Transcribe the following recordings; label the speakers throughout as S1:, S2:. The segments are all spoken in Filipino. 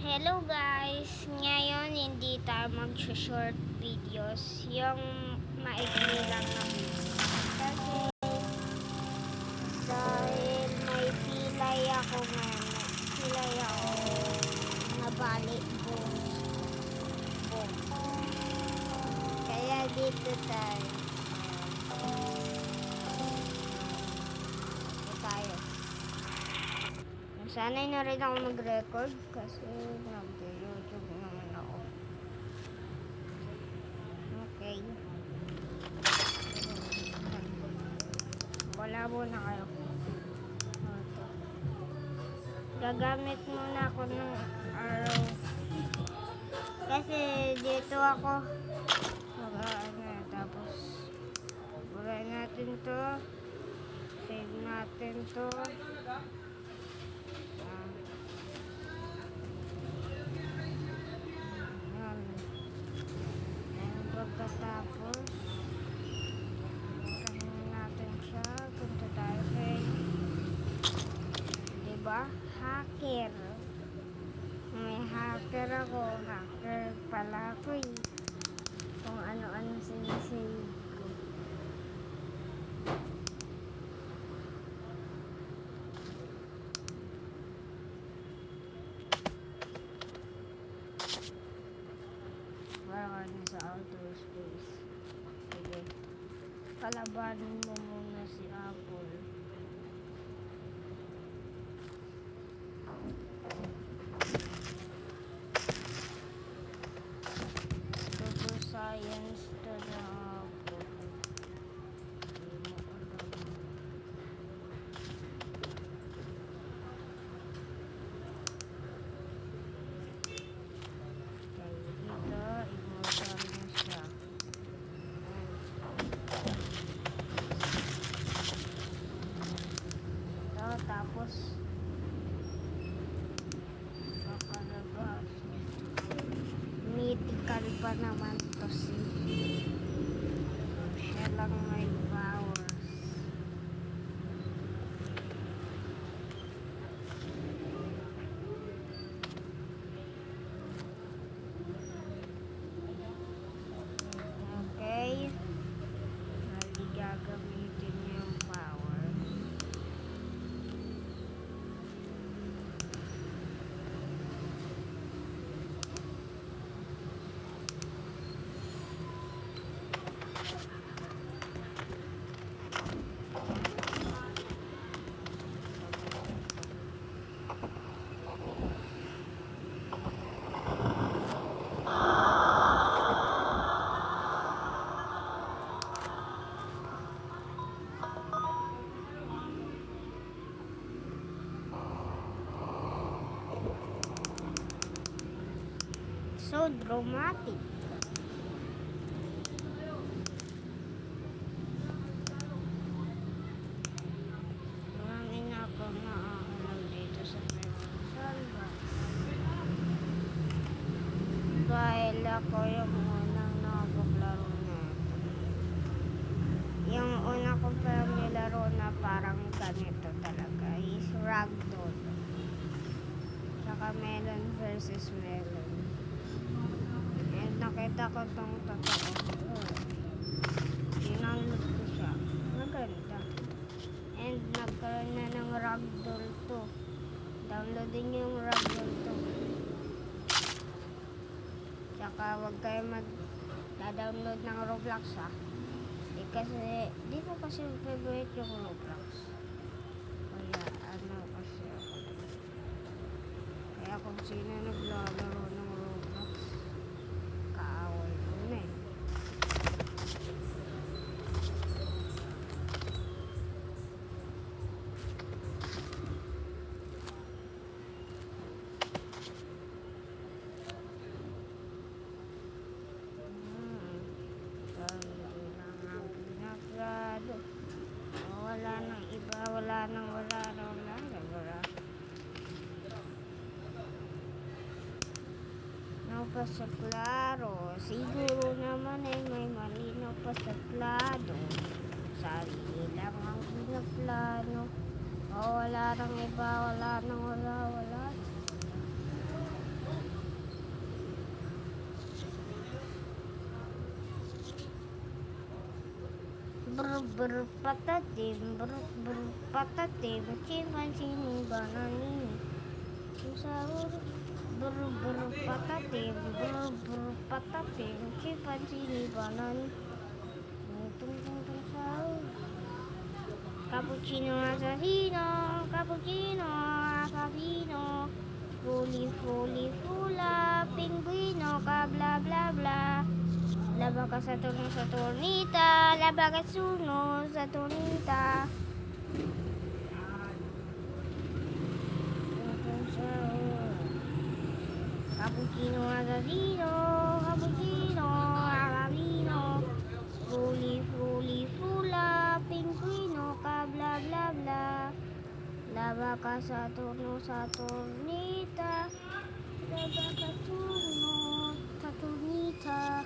S1: Hello guys! Ngayon hindi tayo mag-short videos. Yung maikli lang na video. Kasi dahil may pilay ako ngayon. Pilay ako nabali buong. Kaya dito tayo. Dito tayo. Sanay na rin ako mag-record kasi nag-YouTube naman ako. Okay. Wala muna kayo. Ito. Gagamit muna ako ng araw. Kasi dito ako. Tapos buray natin to. Save natin to. Pagkatapos tanongin natin siya, punta tayo kay diba? Hacker. May hacker ako. Hacker pala ako eh. Kung ano-ano sinisave ko. Para sa outer space. Sige. Kalabanin mo muna si Apple. Total science to na Apple. Tapos pakalabas mythical pa naman to siya lang may powers. Okay, hindi gagamitin yung power. So dramatic. Marami na ako naaalam dito sa Salvas. Dahil ako yung unang nakapaglaro na ito. Yung una ko pa nilaro na parang ganito talaga is Ragdoll. Saka Melon versus Melon. And nakita ko tong totoo. Dinunload ko siya. Maganda. And nagkaroon na ng Ragdoll 2. Downloadin yung Ragdoll 2. Tsaka huwag kayo mag-download ng Roblox ha. Kasi di ko kasi favorite yung Roblox. Kaya ano kasi ako. Kaya kung sino naglalaro ng Roblox, kaaway ko na eh. Wala nang iba, wala. Pa sa klaro. Siguro naman ay may malinaw pa sa plano. Sarili lang ang pinaplano. O wala nang iba, wala. patatim, patatim, chimpanzee ni bananini. Ang sahur, patatim, patatim, chimpanzee ni bananini. Tung sahur. Cappuccino assassino, cappuccino assassino. Fuli, fuli, fula, pinguino ka, bla, bla, bla. Laba ka sa turno sa turnita, laba ka suno sa turnita. Cappuccino assassino, cappuccino assassino. Fuli, fuli, fula, pinguino ka, bla, bla, bla. Laba ka sa turno sa turnita, laba ka turno sa turnita.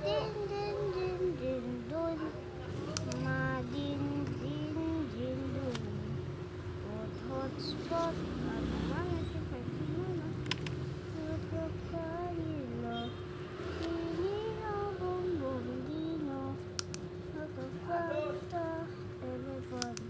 S1: Din din din din dun, ma din din din dun. Hot spot, ano man ito pa simula. Napakailo, sinino bumbong-dino. Nakafanta, elephant.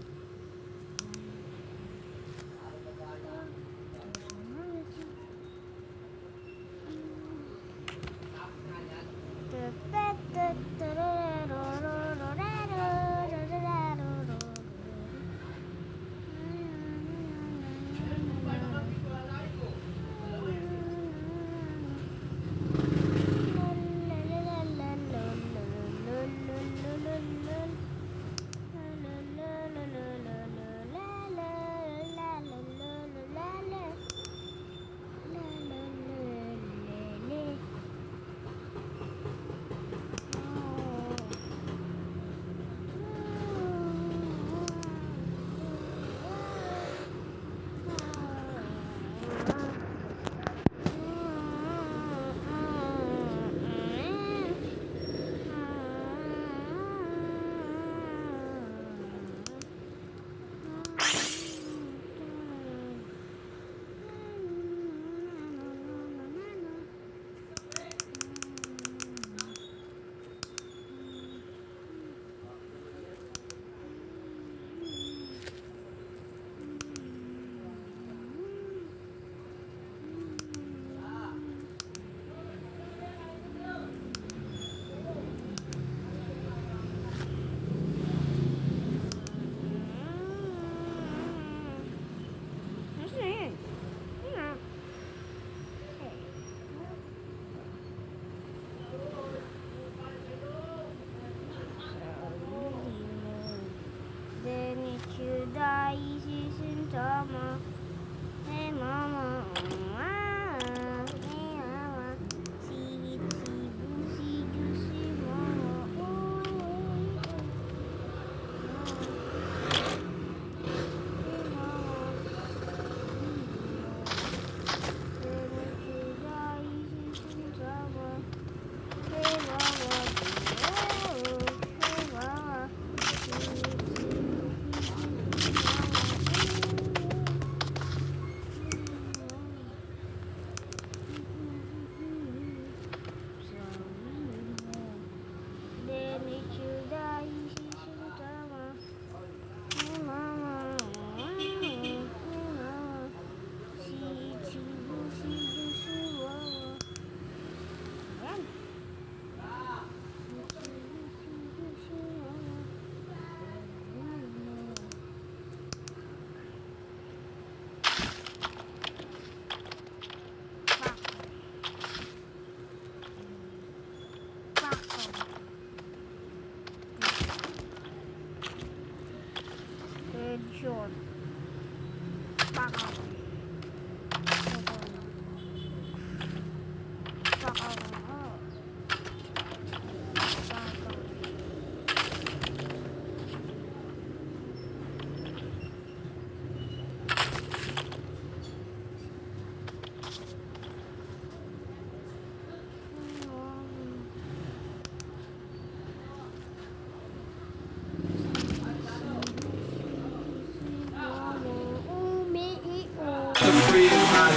S2: the free mind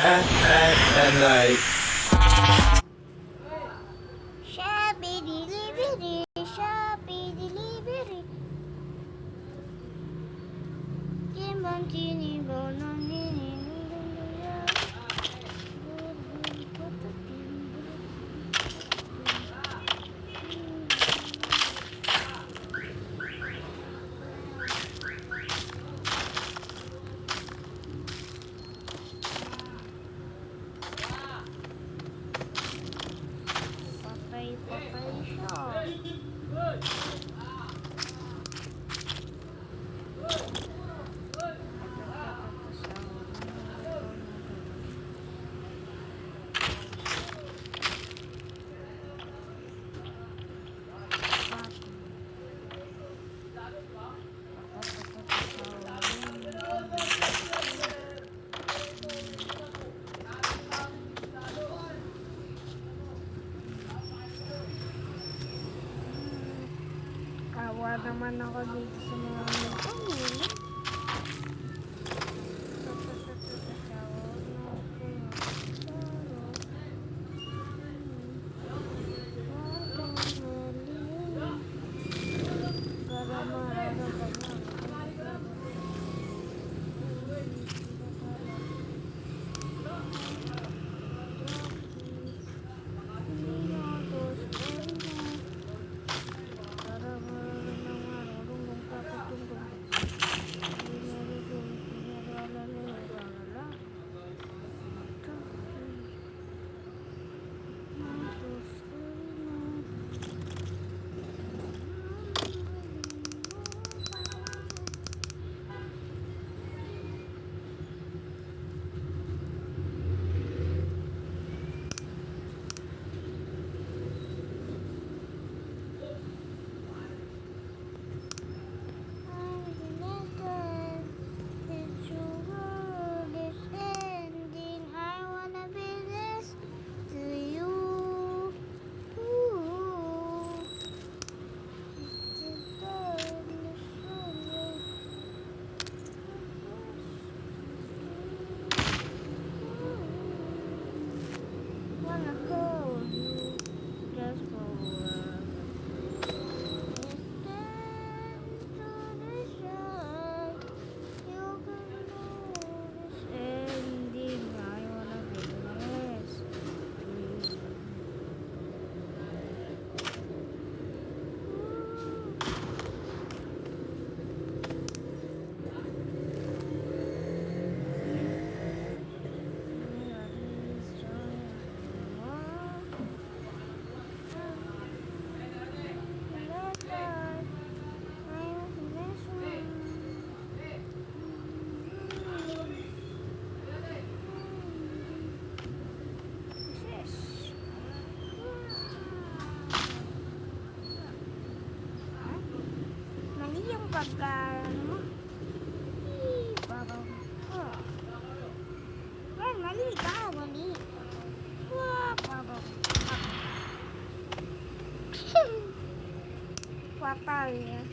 S2: and night and night.
S1: Shopee delivery, Shopee delivery. Timbang tini bono nini nunduya. Papay siya. Kawa naman ako dito sa mga nagpamili. Pagka, ano mo? Parang, mali ka, mali. Parang, patay.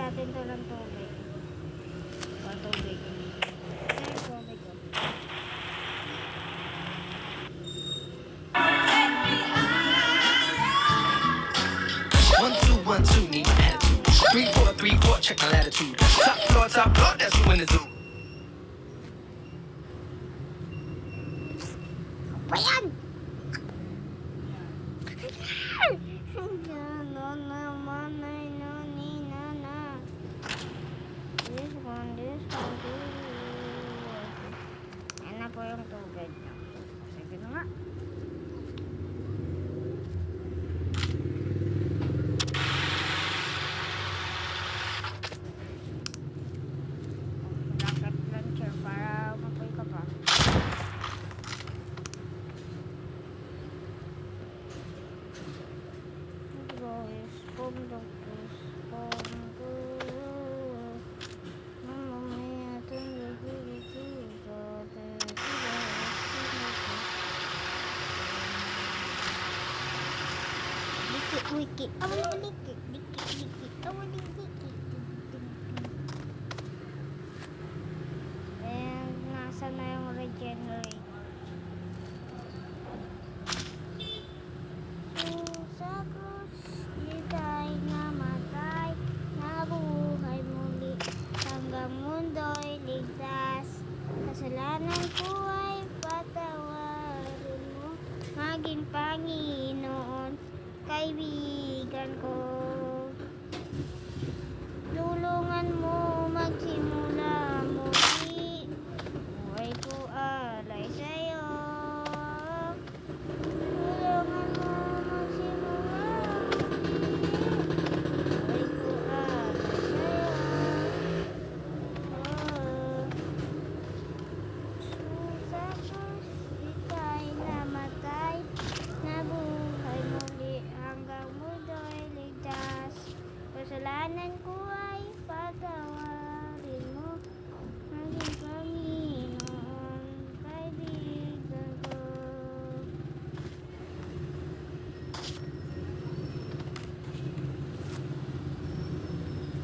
S1: natin to ng tubig. Tubig. Tubig.
S3: One, two, need my attitude. 3, 4, check my latitude. Top floor, that's when it's do.
S1: wiki. Awali liki. Liki, liki. Awali liki. And nasa na yung regenerate. Sa krus, ika'y namatay, nabuhay muli, hanggang mundo'y ligtas. Kasalanan ko ay patawarin mo, maging Panginoon, kaibigan ko. Tulungan mo magsimula muli, buhay ko alay sa'yo. Tulungan mo magsimula muli, buhay ko alay sa'yo. Sa krus, ika'y namatay, nabuhay muli, hanggang mundo'y ligtas. Kasalanan ko ay patawarin mo, maging Panginoon, kaibigan ko.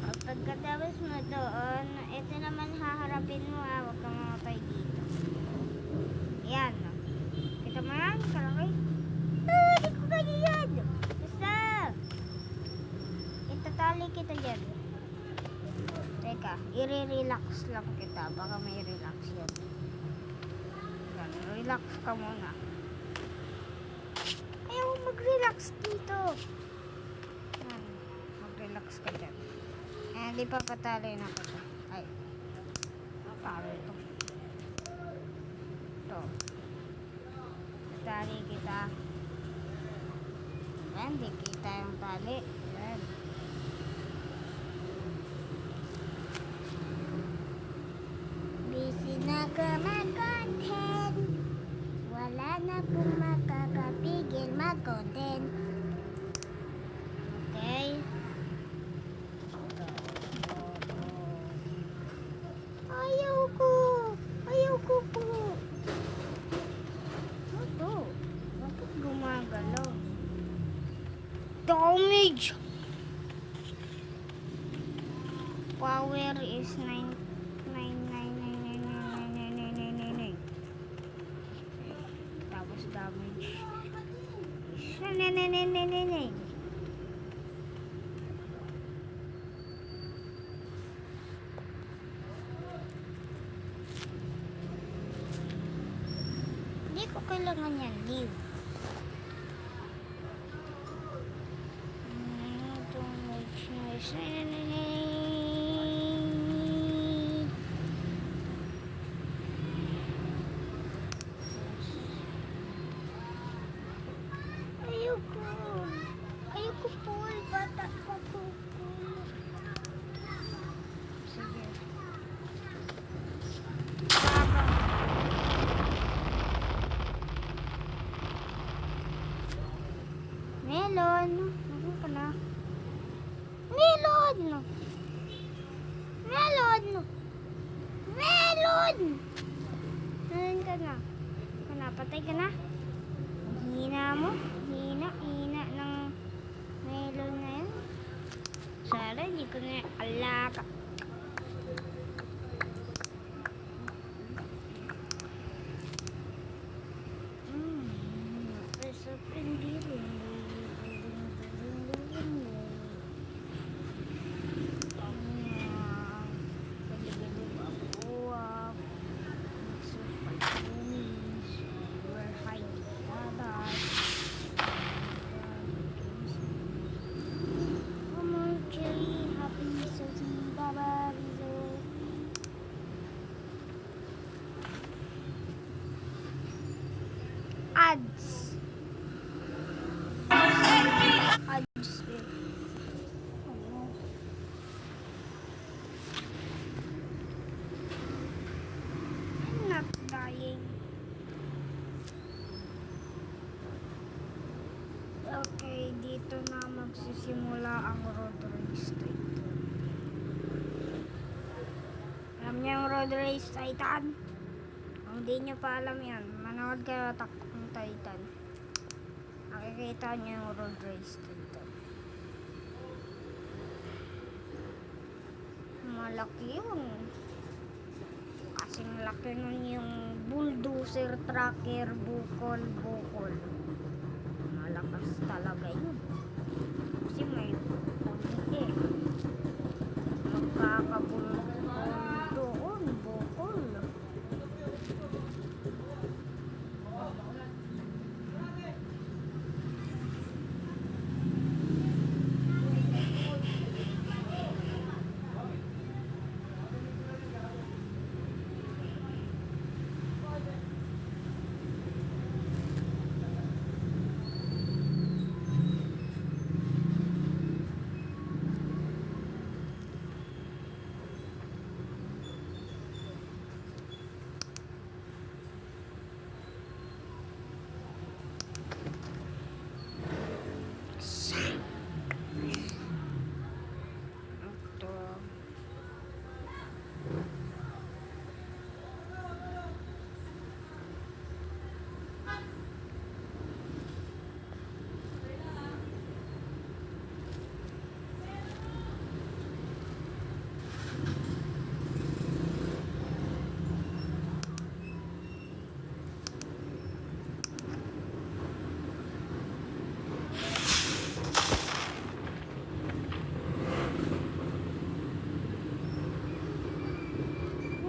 S1: At pagkatapos mo doon, ito naman haharapin mo, huwag kang mamatay dito. Yan. Kita mo yan? Kalaki? Di ko kaya yan. Basta. Itatali kita dyan. Teka, i-relax lang kita. Baka may relax yan. Yan, relax ka muna. Ayaw mag-relax dito. Yan, mag-relax ka dyan. Eh, di pa patali na kita. Ay. Napalo ito. Ito. Tali kita. Ayan, di kita yung tali. Ayan. Busy na ka mag-content. Wala na pong makakapigil mag-content. Okay? Ayaw ko. Ayaw ko po. Ito. Bakit gumagalaw? Damage! Power is 999999999. Tapos damage is 99999. Hindi ko kailangan yan. Leave. Damage is 999. Ayoko. Ayoko pool. Bata pa po. Sige. Baba. Melon. Ano ka na? Melon! Melon! Melon! Melon ka na. Patay ka na. Hina mo. Hina ng melon na yan. Sana hindi ko na alaka. Sa pindirin. Ads. Ads. I'm not dying. Okay, dito na magsisimula ang road race Titan. Alam niyo yung road race Titan? Kung hindi niyo pa alam yan, manood kayo Attack on Titan. Nakikita niyo yung road race Titan. malaki yun. Kasing laki nun yung bulldozer, tracker, bukol. Malakas talaga yun. Kasi may pundi eh. Magkakabulol doon, bukol.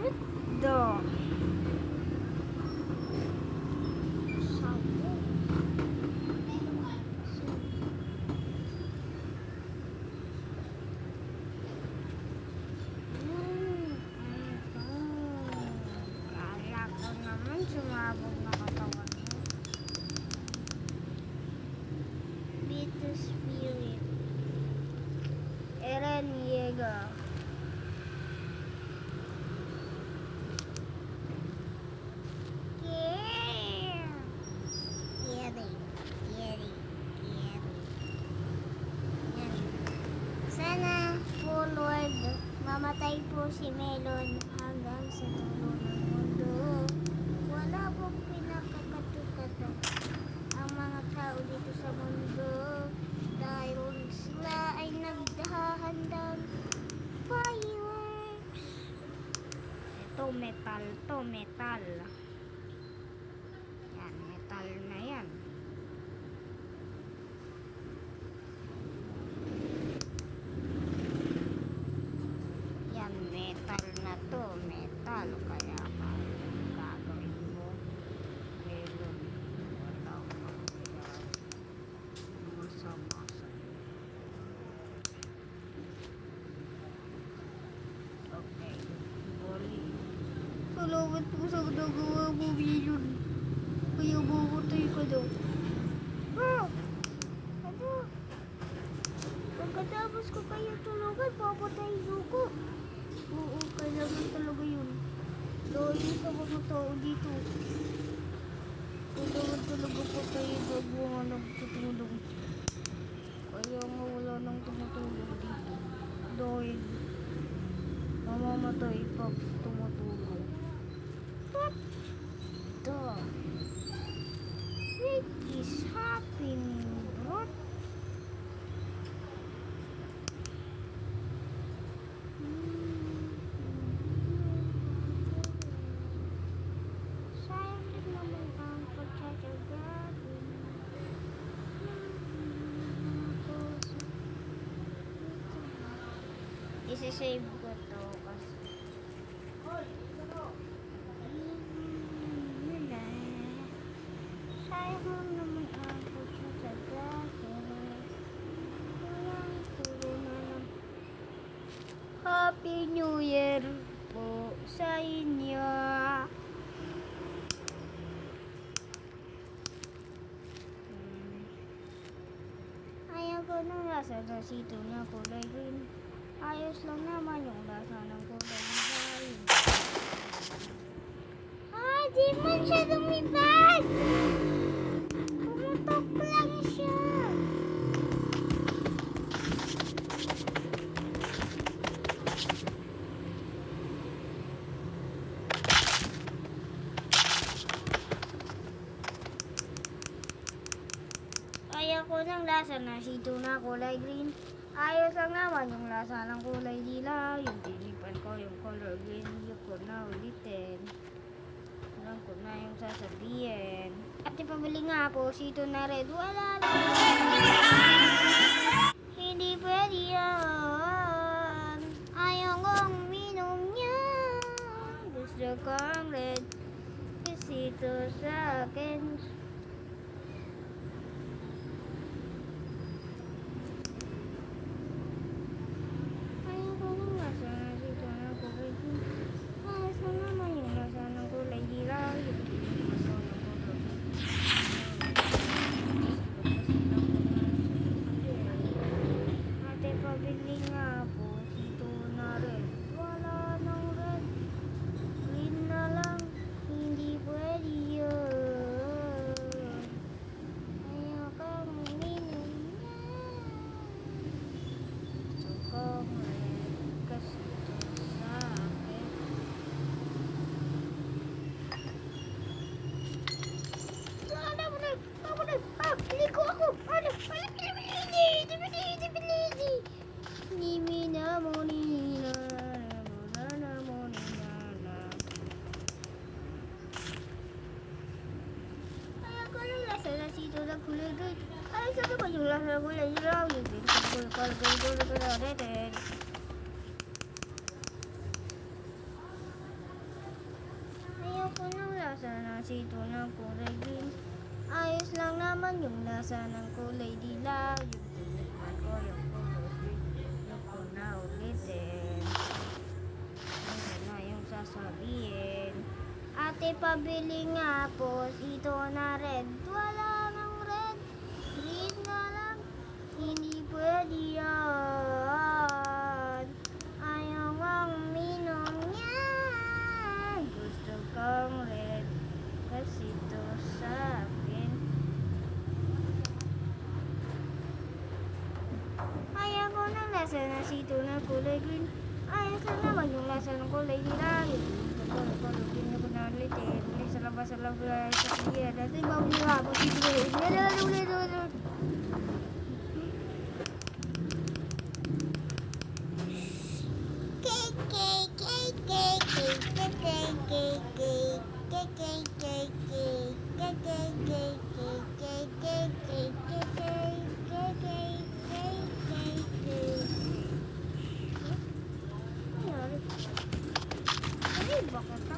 S1: Ito. Ito. Sabo. Kala ko naman sumabog na katawan mo. Bitter Spirit. Eren Yeager. Sana po Lord, mamatay po si Melon hanggang sa dulo ng mundo. Wala pong pinakakatukato ang mga tao dito sa mundo dahil sila ay naghahandang fireworks. Ito metal to, metal. Yan, metal na yan. Yan, metal na to, metal. Kaya gagawin mo. Melon. Wala akong masama sa'yo. Okay. Boli. Salamat po sa nagawa mo, Melon. Kaya mamatay ka daw. Ah! Ano? Pagkatapos ko kayo tulungan, papatayin ako. Oo, kailangan talaga yun. Dahil sa mga tao dito. Kailangan talaga patayin bago nga nagtutulong. Kaya nga wala nang tumutulong dito. Dahil mamamatay pag tumutulong. What the frick is happening, bro? Sayang din naman ang pagtsatsaga. Isisave ko to kasi sayang lang naman ang pagtsatsaga. Walang turunan. Happy New Year po sa inyo. Ayaw ko nung lasa na sito na kulay green. Ayos lang naman yung lasa ng kulay green. Ah, di man siya lumipad! Pumutok lang siya. Ayaw ko ng lasa na sito na kulay green. Ayos lang naman yung lasa ng kulay dila. Yung tinipan ko yung color green. Yung ko na ulitin. Alam ko na yung sasabihin. At ipabili nga po sito na red. Wala lang. Hindi pwede yan. Ayaw kong minom yan. Gusto kong red. Kasi ito sa akin. Ayaw ko ng lasa na sito na kulay green. Ayos lang naman yung lasa ng kulay dilaw. Yung tinipan ko yung color green. Ate, pabili nga po sito na red. Wala nang red. Green na lang. Hindi pwede yun. Ayaw kang uminom yan. Gusto kong red. Kasi ito sa akin. Ano mo na? Ako na! Ligo ako! Ano? Kaya ko lang lasa na sito ng kulay green. Ay, sabi ko yung lasa ng kulay dilaw. Yung green ko kulay green. Ayaw ko ng lasa ng sito ng kulay green. Ayos lang naman yung lasa ng kulay dilaw. Yung tinikman ko yung kulay green. Yung ko na ulitin. Ano na yung sasabihin. Ate, pabili nga po ito na red. Wala nang red. Green na lang. Hindi pwede yan. Ayaw kong minom yan. Gusto kong red. Kasi ito sa akin. Ayaw ko ng lasa na sito na kulay green. Ayos lang naman yung lasa ng kulay dilaw. Color green ko na ulit eh. Muli sa labas sa siya. Dati bawal yung hapon si Grace. Bakit ka?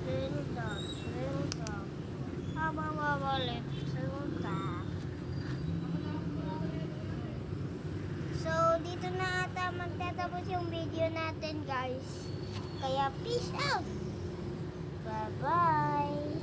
S1: Selda. Habang babalik, Selda. So, dito na ata magtatapos yung video natin, guys. Kaya, peace out! Bye-bye!